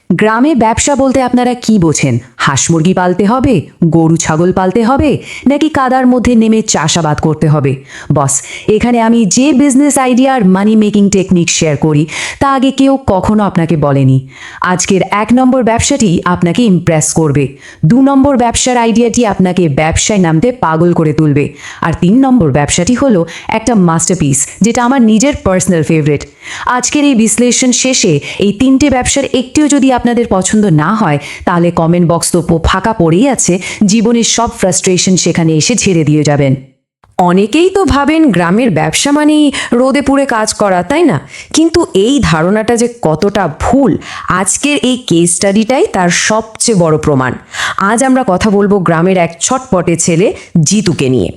গ্রামে ব্যবসা বলতে আপনারা কি বোঝেন? হাঁস মুরগি পালতে হবে, গরু ছাগল পালতে হবে, নাকি কাদার মধ্যে নেমে চাষাবাদ করতে হবে? বস, এখানে আমি যে বিজনেস আইডিয়া আর মানি মেকিং টেকনিক শেয়ার করি তা আগে কেউ কখনো আপনাকে বলেনি। আজকের 1 নম্বর ব্যবসাটি আপনাকে ইমপ্রেস করবে, 2 নম্বর ব্যবসার আইডিয়াটি আপনাকে ব্যবসায় নামতে পাগল করে তুলবে, আর 3 নম্বর ব্যবসাটি হলো একটা মাস্টারপিস, যেটা আমার নিজের পার্সোনাল ফেভারিট। আজকের এই বিশ্লেষণ শেষে এই 3টে ব্যবসার একটিও যদি আপনাদের পছন্দ না হয়, তাহলে কমেন্ট বক্স তো ফাঁকা পড়েই আছে, জীবনের সব ফ্রাস্ট্রেশন সেখানে এসে ঝেড়ে দিয়ে যাবেন। অনেকেই তো ভাবেন গ্রামের ব্যবসা মানেই রোদে পুড়ে কাজ করা, তাই না? কিন্তু এই ধারণাটা যে কতটা ভুল, আজকের এই কেস স্টাডিটাই তার সবচেয়ে বড় প্রমাণ। আজ আমরা কথা বলবো গ্রামের এক ছটপটে ছেলে জিতুকে নিয়ে।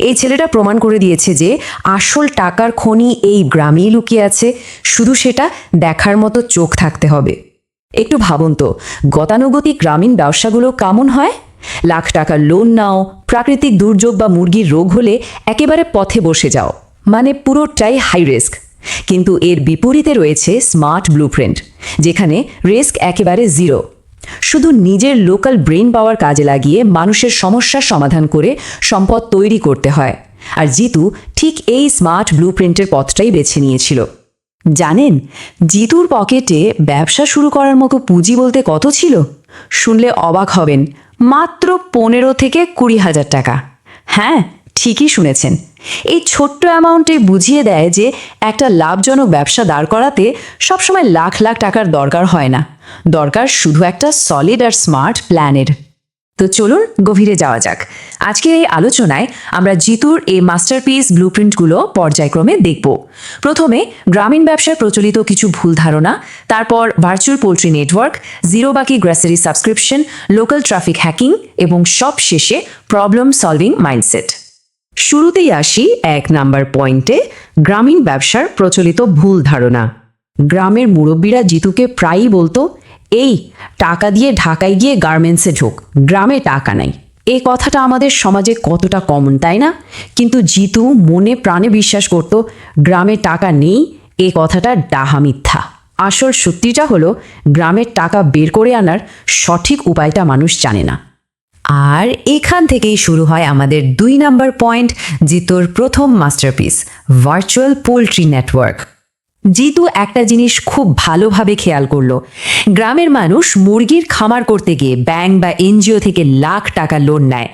এই ছেলেটা প্রমাণ করে দিয়েছে যে আসল টাকার খনি এই গ্রামেই লুকিয়ে আছে, শুধু সেটা দেখার মতো চোখ থাকতে হবে। একটু ভাবুন তো, গতানুগতিক গ্রামীণ ব্যবসাগুলো কেমন হয়? লাখ টাকার লোন নাও, প্রাকৃতিক দুর্যোগ বা মুরগির রোগ হলে একেবারে পথে বসে যাও, মানে পুরোটাই হাই রিস্ক। কিন্তু এর বিপরীতে রয়েছে স্মার্ট ব্লুপ্রিন্ট, যেখানে রিস্ক একেবারে জিরো। শুধু নিজের লোকাল ব্রেন পাওয়ার কাজে লাগিয়ে মানুষের সমস্যার সমাধান করে সম্পদ তৈরি করতে হয়। আর জিতু ঠিক এই স্মার্ট ব্লুপ্রিন্টের পথটাই বেছে নিয়েছিল। জানেন, জিতুর পকেটে ব্যবসা শুরু করার মতো পুঁজি বলতে কত ছিল? শুনলে অবাক হবেন, মাত্র 15 থেকে 20,000 টাকা। হ্যাঁ, ঠিকই শুনেছেন। এই ছোট্ট অ্যামাউন্টে বুঝিয়ে দেয় যে একটা লাভজনক ব্যবসা দাঁড় করাতে সবসময় লাখ লাখ টাকার দরকার হয় না, দরকার শুধু একটা সলিড আর স্মার্ট প্ল্যানের। তো চলুন গভীরে যাওয়া যাক। আজকের এই আলোচনায় আমরা জিতুর এই মাস্টারপিস ব্লুপ্রিন্টগুলো পর্যায়ক্রমে দেখব। প্রথমে গ্রামীণ ব্যবসায় প্রচলিত কিছু ভুল ধারণা, তারপর ভার্চুয়াল পোল্ট্রি নেটওয়ার্ক, জিরো বাকি grocery subscription, local traffic hacking এবং সব শেষে প্রবলেম সলভিং মাইন্ডসেট। শুরুতেই আসি 1 নাম্বার পয়েন্টে, গ্রামীণ ব্যবসার প্রচলিত ভুল ধারণা। গ্রামের মুরব্বীরা জিতুকে প্রায়ই বলতো, এই টাকা দিয়ে ঢাকায় গিয়ে গার্মেন্টসে ঢোক, গ্রামে টাকা নাই। এই কথাটা আমাদের সমাজে কতটা কমন, তাই না? কিন্তু জিতু মনে প্রাণে বিশ্বাস করত গ্রামে টাকা নেই, এই কথাটা ডাহা মিথ্যা। আসল সত্যিটা হলো গ্রামের টাকা বের করে আনার সঠিক উপায়টা মানুষ জানে না। আর এখান থেকেই শুরু হয় আমাদের 2 নাম্বার পয়েন্ট, জিতুর প্রথম masterpiece, virtual poultry network. Jitu একটা জিনিস খুব ভালোভাবে খেয়াল করলো, গ্রামের মানুষ মুরগির খামার করতে গিয়ে ব্যাংক বা এনজিও থেকে লাখ টাকা লোন নেয়,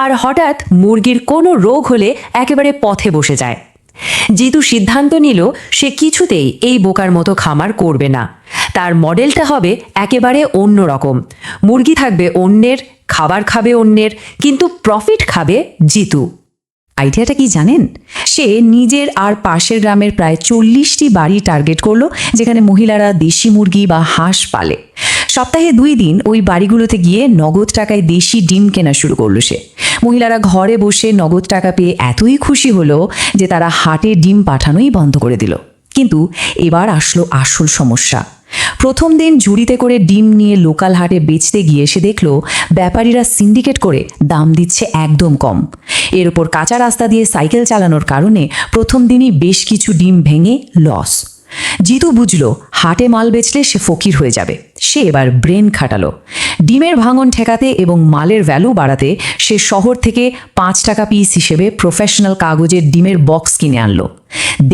আর হঠাৎ মুরগির কোনো রোগ হলে একেবারে পথে বসে যায়। জিতু সিদ্ধান্ত নিল সে কিছুতেই এই বোকার মতো খামার করবে না। তার মডেলটা হবে একেবারে অন্য রকম। মুরগি থাকবে অন্যের, খাবার খাবে অন্যের, কিন্তু প্রফিট খাবে জিতু। আইডিয়াটা কি জানেন? সে নিজের আর পাশের গ্রামের প্রায় 40টি বাড়ি টার্গেট করলো, যেখানে মহিলারা দেশি মুরগি বা হাঁস পালে। সপ্তাহে 2 দিন ওই বাড়িগুলোতে গিয়ে নগদ টাকায় দেশি ডিম কেনা শুরু করলো সে। মহিলারা ঘরে বসে নগদ টাকা পেয়ে এতই খুশি হলো যে তারা হাটে ডিম পাঠানোই বন্ধ করে দিল। কিন্তু এবার আসলো আসল সমস্যা। প্রথম দিন ঝুড়িতে করে ডিম নিয়ে লোকাল হাটে বেচতে গিয়ে সে দেখলো ব্যাপারীরা সিন্ডিকেট করে দাম দিচ্ছে একদম কম। এর ওপর কাঁচা রাস্তা দিয়ে সাইকেল চালানোর কারণে প্রথম দিনই বেশ কিছু ডিম ভেঙে লস। জিতু বুঝলো হাটে মাল বেচলে সে ফকির হয়ে যাবে। সে এবার ব্রেন খাটালো। ডিমের ভাঙন ঠেকাতে এবং মালের ভ্যালু বাড়াতে সে শহর থেকে 5 টাকা পিস হিসেবে প্রফেশনাল কাগজের ডিমের বক্স কিনে আনলো।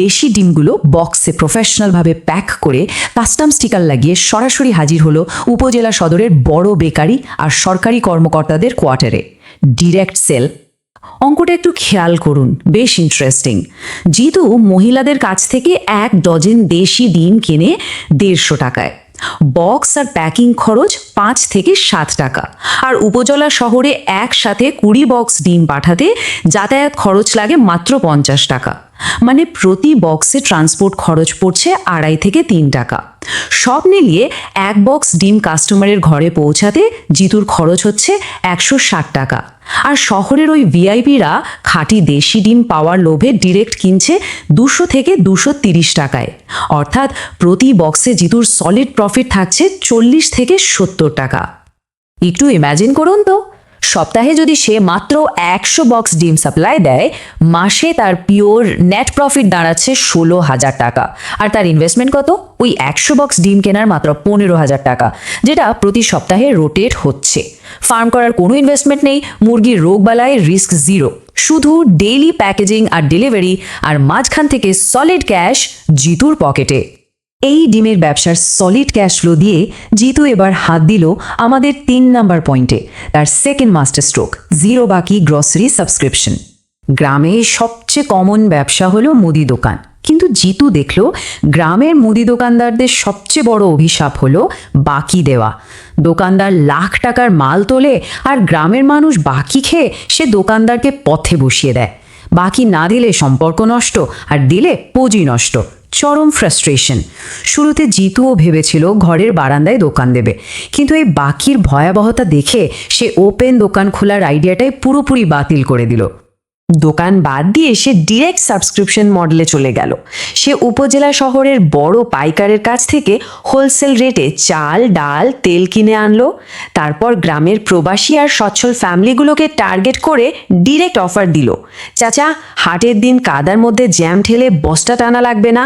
দেশি ডিমগুলো বক্সে প্রফেশনালভাবে প্যাক করে কাস্টম স্টিকার লাগিয়ে সরাসরি হাজির হলো উপজেলা সদরের বড় বেকারি আর সরকারি কর্মকর্তাদের কোয়ার্টারে। Direct cell. অঙ্কটা একটু খেয়াল করুন, বেশ ইন্টারেস্টিং। জিতু মহিলাদের কাছ থেকে 1 ডজন দেশি ডিম কিনে 150 টাকায়। বক্স আর প্যাকিং খরচ 5 থেকে 7 টাকা। আর উপজেলা শহরে একসাথে 20 বক্স ডিম পাঠাতে যাতায়াত খরচ লাগে মাত্র 50 টাকা। মানে প্রতি বক্সে ট্রান্সপোর্ট খরচ পড়ছে 2.5 থেকে 3 টাকা। সব মিলিয়ে 1 বক্স ডিম কাস্টমারের ঘরে পৌঁছাতে জিতুর খরচ হচ্ছে 160 টাকা। আর শহরের ওই ভিআইপিরা খাঁটি দেশি ডিম পাওয়ার লোভে ডিরেক্ট কিনছে 200 থেকে 230 টাকায়। অর্থাৎ প্রতি বক্সে জিতুর সলিড প্রফিট থাকছে 40 থেকে 70 টাকা। একটু ইম্যাজিন করুন তো, সপ্তাহে যদি সে মাত্র 100 বক্স ডিম সাপ্লাই দেয়, মাসে তার পিওর নেট প্রফিট দাঁড়াচ্ছে 16,000 টাকা। আর তার ইনভেস্টমেন্ট কত? ওই 100 বক্স ডিম কেনার মাত্র 15,000 টাকা, যেটা প্রতি সপ্তাহে রোটেট হচ্ছে। ফার্ম করার কোনো ইনভেস্টমেন্ট নেই, মুরগির রোগবালায় রিস্ক জিরো, শুধু ডেইলি প্যাকেজিং আর ডেলিভারি, আর মাঝখান থেকে সলিড ক্যাশ জিতুর পকেটে। এই ডিমের ব্যবসার সলিড ক্যাশ ফ্লো দিয়ে জিতু এবার হাত দিল আমাদের 3 নাম্বার পয়েন্টে, তার সেকেন্ড মাস্টার স্ট্রোক, জিরো বাকি গ্রসারি সাবস্ক্রিপশন। গ্রামে সবচেয়ে কমন ব্যবসা হলো মুদি দোকান, কিন্তু জিতু দেখলো গ্রামের মুদি দোকানদারদের সবচেয়ে বড় অভিশাপ হলো বাকি দেওয়া। দোকানদার লাখ টাকার মাল তোলে, আর গ্রামের মানুষ বাকি খেয়ে সে দোকানদারকে পথে বসিয়ে দেয়। বাকি না দিলে সম্পর্ক নষ্ট, আর দিলে পুঁজি নষ্ট। চরম ফ্রাস্ট্রেশন। শুরুতে জিতুও ভেবেছিল ঘরের বারান্দায় দোকান দেবে, কিন্তু এই বাকির ভয়াবহতা দেখে সে ওপেন দোকান খোলার আইডিয়াটাই পুরোপুরি বাতিল করে দিল। দোকান বাদ দিয়ে সে ডিরেক্ট সাবস্ক্রিপশন মডেলে চলে গেল। সে উপজেলা শহরের বড় পাইকারের কাছ থেকে হোলসেল রেটে চাল, ডাল, তেল কিনে আনলো। তারপর গ্রামের প্রবাসী আর সচ্ছল ফ্যামিলিগুলোকে টার্গেট করে ডিরেক্ট অফার দিল। চাচা, হাটের দিন কাদার মধ্যে জ্যাম ঠেলে বস্তা টানা লাগবে না।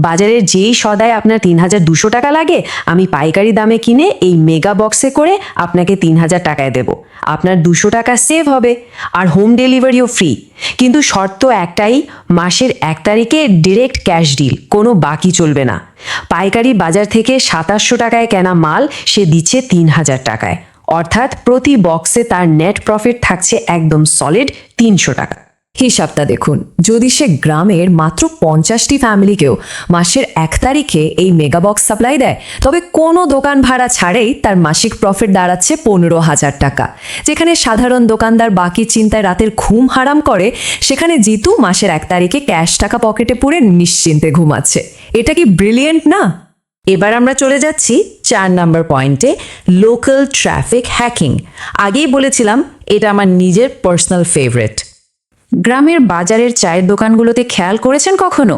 বাজারের যেই সদায় আপনার 3,200 টাকা লাগে, আমি পাইকারি দামে কিনে এই মেগা বক্সে করে আপনাকে 3,000 টাকায় দেব। আপনার 200 টাকা সেভ হবে, আর হোম ডেলিভারিও ফ্রি। কিন্তু শর্ত একটাই, মাসের 1 তারিখে ডিরেক্ট ক্যাশ ডিল, কোনো বাকি চলবে না। পাইকারি বাজার থেকে 2700 টাকায় কেনা মাল সে দিচ্ছে 3,000 টাকায়, অর্থাৎ প্রতি বক্সে তার নেট প্রফিট থাকছে একদম সলিড 300 টাকা। হিসাবটা দেখুন, যদি সে গ্রামের মাত্র 50টি ফ্যামিলিকেও মাসের 1 তারিখে এই মেগাবক্স সাপ্লাই দেয়, তবে কোনো দোকান ভাড়া ছাড়েই তার মাসিক প্রফিট দাঁড়াচ্ছে 15,000 টাকা। যেখানে সাধারণ দোকানদার বাকি চিন্তায় রাতের ঘুম হারাম করে, সেখানে জিতু মাসের 1 তারিখে ক্যাশ টাকা পকেটে পুরে নিশ্চিন্তে ঘুমাচ্ছে। এটা কি ব্রিলিয়েন্ট না? এবার আমরা চলে যাচ্ছি 4 নাম্বার পয়েন্টে, লোকাল ট্রাফিক হ্যাকিং। আগেই বলেছিলাম এটা আমার নিজের পার্সোনাল ফেভারিট। গ্রামের বাজারের চায়ের দোকানগুলোতে খেয়াল করেছেন কখনো?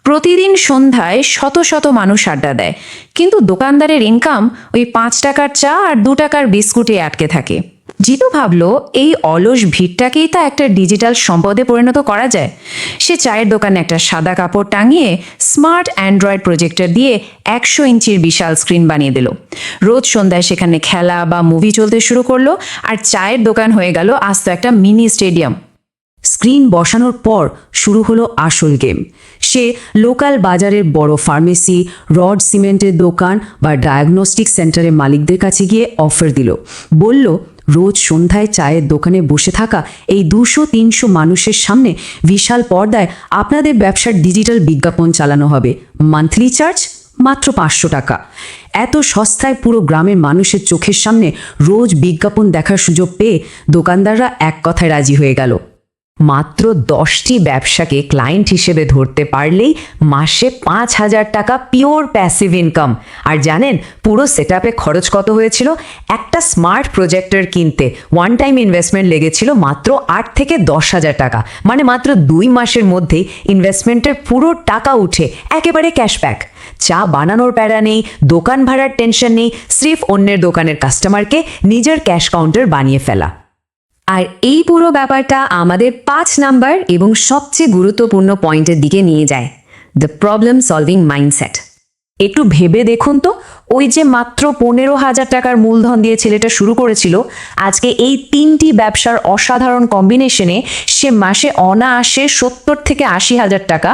প্রতিদিন সন্ধ্যায় শত শত মানুষ আড্ডা দেয়, কিন্তু দোকানদারের ইনকাম ওই 5 টাকার চা আর 2 টাকার বিস্কুটে আটকে থাকে। জিতু ভাবলো এই অলস ভিড়টাকেই তা একটা ডিজিটাল সম্পদে পরিণত করা যায়। সে চায়ের দোকানে একটা সাদা কাপড় টাঙিয়ে স্মার্ট অ্যান্ড্রয়েড প্রজেক্টর দিয়ে 100 ইঞ্চির বিশাল স্ক্রিন বানিয়ে দিল। রোজ সন্ধ্যায় সেখানে খেলা বা মুভি চলতে শুরু করলো, আর চায়ের দোকান হয়ে গেল আস্ত একটা মিনি স্টেডিয়াম। স্ক্রিন বসানোর পর শুরু হলো আসল গেম। সে লোকাল বাজারের বড় ফার্মেসি, রড সিমেন্টের দোকান বা ডায়াগনস্টিক সেন্টারের মালিকদের কাছে গিয়ে অফার দিল। বলল, রোজ সন্ধ্যায় চায়ের দোকানে বসে থাকা এই 200-300 মানুষের সামনে বিশাল পর্দায় আপনাদের ব্যবসার ডিজিটাল বিজ্ঞাপন চালানো হবে। মান্থলি চার্জ মাত্র 500 টাকা। এত সস্তায় পুরো গ্রামের মানুষের চোখের সামনে রোজ বিজ্ঞাপন দেখার সুযোগ পেয়ে দোকানদাররা এক কথায় রাজি হয়ে গেল। মাত্র 10টি ব্যবসাকে ক্লায়েন্ট হিসেবে ধরতে পারলেই মাসে 5,000 টাকা পিওর প্যাসিভ ইনকাম। আর জানেন পুরো সেটআপে খরচ কত হয়েছিল? একটা স্মার্ট প্রজেক্টর কিনতে ওয়ান টাইম ইনভেস্টমেন্ট লেগেছিল মাত্র 8 থেকে 10,000 টাকা। মানে মাত্র 2 মাসের মধ্যেই ইনভেস্টমেন্টের পুরো টাকা উঠে একেবারে ক্যাশব্যাক। চা বানানোর প্যারা নেই, দোকান ভাড়ার টেনশন নেই, সির্ফ অন্যের দোকানের কাস্টমারকে নিজের ক্যাশ কাউন্টার বানিয়ে ফেলা। আর এই পুরো ব্যাপারটা আমাদের 5 নাম্বার এবং সবচেয়ে গুরুত্বপূর্ণ পয়েন্টের দিকে নিয়ে যায়, দ্য প্রবলেম সলভিং মাইন্ডসেট। একটু ভেবে দেখুন তো, ওই যে মাত্র 15,000 টাকার মূলধন দিয়ে ছেলেটা শুরু করেছিল, আজকে এই 3টি ব্যবসার অসাধারণ কম্বিনেশনে সে মাসে অনায়াসে 70 থেকে 80,000 টাকা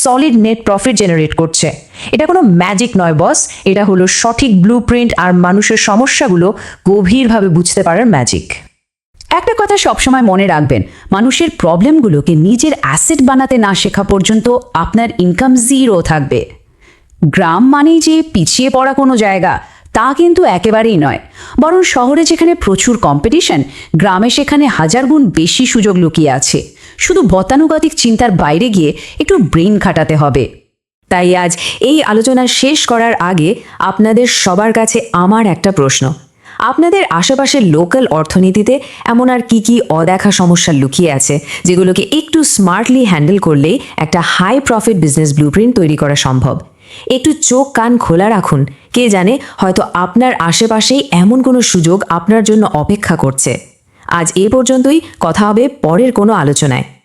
সলিড নেট প্রফিট জেনারেট করছে। এটা কোনো ম্যাজিক নয় বস, এটা হলো সঠিক ব্লুপ্রিন্ট আর মানুষের সমস্যাগুলো গভীরভাবে বুঝতে পারার ম্যাজিক। একটা কথা সবসময় মনে রাখবেন, মানুষের প্রবলেমগুলোকে নিজের অ্যাসেট বানাতে না শেখা পর্যন্ত আপনার ইনকাম জিরো থাকবে। গ্রাম মানেই যে পিছিয়ে পড়া কোনো জায়গা, তা কিন্তু একেবারেই নয়। বরং শহরে যেখানে প্রচুর কম্পিটিশন, গ্রামে সেখানে 1000 গুণ বেশি সুযোগ লুকিয়ে আছে। শুধু গতানুগতিক চিন্তার বাইরে গিয়ে একটু ব্রেন খাটাতে হবে। তাই আজ এই আলোচনা শেষ করার আগে আপনাদের সবার কাছে আমার একটা প্রশ্ন, আপনাদের আশেপাশের লোকাল অর্থনীতিতে এমন আর কি কি অদেখা সমস্যা লুকিয়ে আছে যেগুলোকে একটু স্মার্টলি হ্যান্ডেল করলেই একটা হাই প্রফিট বিজনেস ব্লুপ্রিন্ট তৈরি করা সম্ভব? একটু চোখ কান খোলা রাখুন, কে জানে হয়তো আপনার আশেপাশেই এমন কোনো সুযোগ আপনার জন্য অপেক্ষা করছে। আজ এ পর্যন্তই, কথা হবে পরের কোনো আলোচনায়।